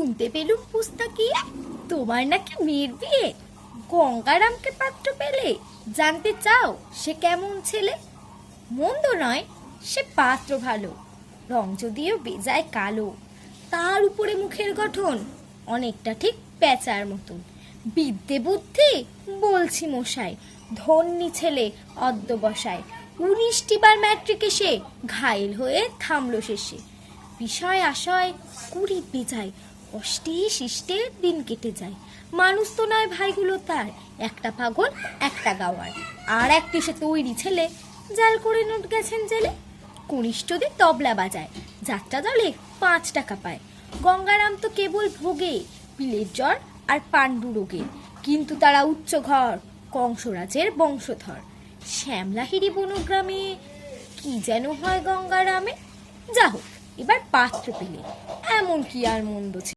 শুনতে পেলুম পুস্তাকিয়ে তোমার নাকি মেয়ের বিয়ে। গঙ্গারামকে পাত্র পেলে, জানতে চাও সে কেমন ছেলে? মন্দ নয়, সে পাত্র ভালো, রং যদিও বেজায় কালো। তার উপরে মুখের গঠন অনেকটা ঠিক পেঁচার মতন। বিদ্যে বুদ্ধি বলছি মশাই, ধন্যী ছেলে অধ্যবসায়। 19টি বার ম্যাট্রিকে সে ঘায়েল হয়ে থামলো শেষে। বিষয় আশয় 20 বেজায়, কষ্টে শিষ্টে দিন কেটে যায়। মানুষ তো নয় ভাইগুলো তার, একটা পাগল একটা গাওয়ার। আর একটি সে তৈরি ছেলে, জাল করে নোট গেছেন জেলে। কনিষ্ঠদের তবলা বাজায়, যাত্রা দলে 5 টাকা পায়। গঙ্গারাম তো কেবল ভোগে পিলের জ্বর আর পাণ্ডু রোগে, কিন্তু তারা উচ্চ ঘর, কংসরাজের বংশধর। শ্যামলাহিরি বনগ্রামে কি যেন হয় গঙ্গারামে। যা হোক, এবার পাত্র পেলে, এমন কি আর মন্দ ছিল।